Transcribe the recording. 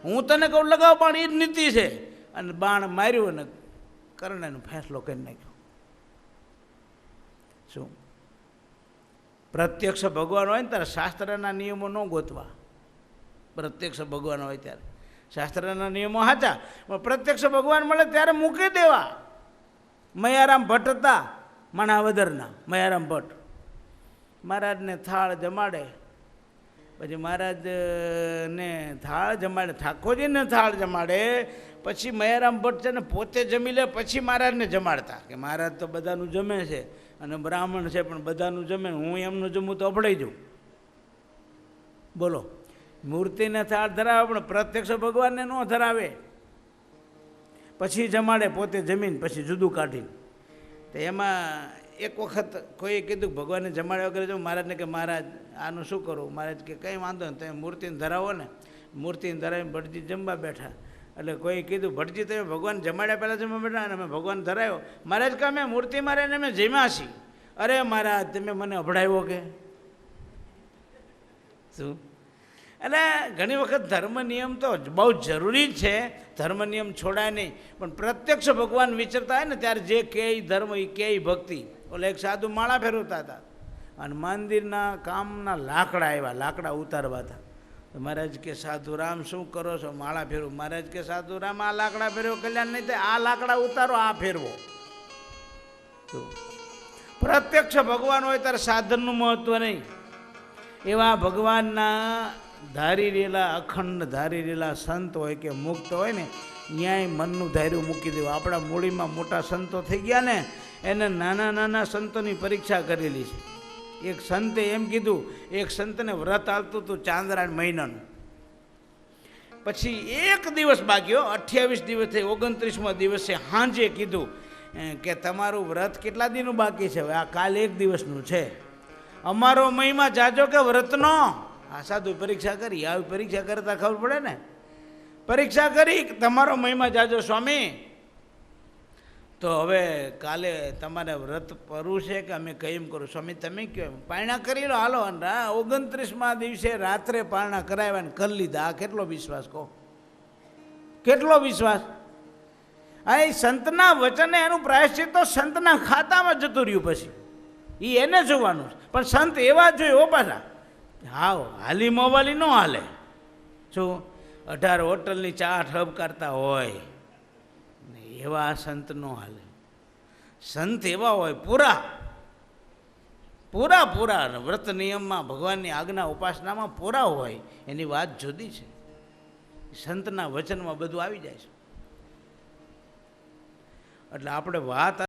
હું તને કહું લગાવ બાણ, એ જ નીતિ છે. અને બાણ માર્યું અને કર્ણનો ફેંસલો કરી નાખ્યો. શું પ્રત્યક્ષ ભગવાન હોય ને ત્યારે શાસ્ત્રના નિયમો ન ગોતવા. પ્રત્યક્ષ ભગવાન હોય ત્યારે શાસ્ત્રના નિયમો સાચા, પણ પ્રત્યક્ષ ભગવાન મળે ત્યારે મૂકી દેવા. મયારામ ભટ્ટ હતા માણાવદરના, મયારામ ભટ્ટ મહારાજને થાળ જમાડે, પછી મહારાજને થાળ જમાડે, ઠાકોરજીને થાળ જમાડે, પછી મયારામ ભટ્ટ છે ને પોતે જમી લે, પછી મહારાજને જમાડતા કે મહારાજ તો બધાનું જમે છે અને બ્રાહ્મણ છે પણ બધાનું જમે, હું એમનું જમું તો અભડાઈ જાઉં. બોલો, મૂર્તિને થાળ ધરાવે પણ પ્રત્યક્ષ ભગવાનને ન ધરાવે. પછી જમાડે પોતે જમીન, પછી જુદું કાઢીને. તો એમાં એક વખત કોઈએ કીધું ભગવાનને જમાડ્યા વગર જો મહારાજને કે મહારાજ આનું શું કરું? મહારાજ કે કંઈ વાંધો નહીં, તમે મૂર્તિને ધરાવો ને. મૂર્તિને ધરાવીને ભટજી જમવા બેઠા, એટલે કોઈ કીધું ભટજી તમે ભગવાન જમાડ્યા પહેલાં જમવા બેઠા અને અમે ભગવાન ધરાવ્યો. મહારાજ કે અમે મૂર્તિ મારીને અમે જમ્યા છીએ. અરે મહારાજ તમે મને અભડાવ્યો કે શું? એટલે ઘણી વખત ધર્મ નિયમ તો બહુ જરૂરી જ છે, ધર્મ નિયમ છોડાય નહીં, પણ પ્રત્યક્ષ ભગવાન વિચરતા હોય ને ત્યારે જે કે ધર્મ એ કે ભક્તિ. ઓલે એક સાધુ માળા ફેરવતા હતા અને મંદિરના કામના લાકડા આવ્યા, લાકડા ઉતારવા હતા. મહારાજ કે સાધુ રામ શું કરો છો? માળા ફેરવું. મહારાજ કે સાધુ રામ આ લાકડા ફેરવો કલ્યાણ નહીં થાય, આ લાકડા ઉતારો, આ ફેરવો. પ્રત્યક્ષ ભગવાન હોય ત્યારે સાધનનું મહત્વ નહીં. એવા ભગવાનના ધારી રહેલા, અખંડ ધારી રહેલા સંત હોય કે મુક્ત હોય ને, ન્યાય મનનું ધાર્યું મૂકી દેવું. આપણા મૂડીમાં મોટા સંતો થઈ ગયા ને, એને નાના નાના સંતોની પરીક્ષા કરેલી છે. એક સંતે એમ કીધું, એક સંતને વ્રત આવતું હતું ચાંદ્રાયણ મહિનાનું. પછી એક દિવસ બાકી, 28 દિવસ થઈ, 29મા દિવસે સાંજે કીધું કે તમારું વ્રત કેટલા દિનનું બાકી છે? આ કાલ એક દિવસનું છે. અમારો મહિમા જાજો કે વ્રતનો? આ સાધુ પરીક્ષા કરી. આવી પરીક્ષા કરતા ખબર પડે ને. પરીક્ષા કરી તમારો મહિમા જાજો સ્વામી, તો હવે કાલે તમારે વ્રત કરવું છે કે અમે કેમ કરું? સ્વામી તમે કહો, પારણા કરી લો, હાલો. 29મા દિવસે રાત્રે પારણા કરાવ્યા ને કરી લીધા. આ કેટલો વિશ્વાસ કહો, કેટલો વિશ્વાસ! આ સંતના વચને એનું પ્રાયશ્ચિત તો સંતના ખાતામાં જતું રહ્યું. પછી એ એને જોવાનું. પણ સંત એવા જોઈએ પાછા, હા હાલી મોવાલી ન હાલે. શું 18 હોટલની ચા ઠપકારતા હોય એવા સંત ન હાલે. સંત એવા હોય પૂરા પૂરા પૂરા વ્રત નિયમમાં, ભગવાનની આજ્ઞા ઉપાસનામાં પૂરા હોય, એની વાત જુદી છે. સંતના વચનમાં બધું આવી જાય છે. એટલે આપણે વાત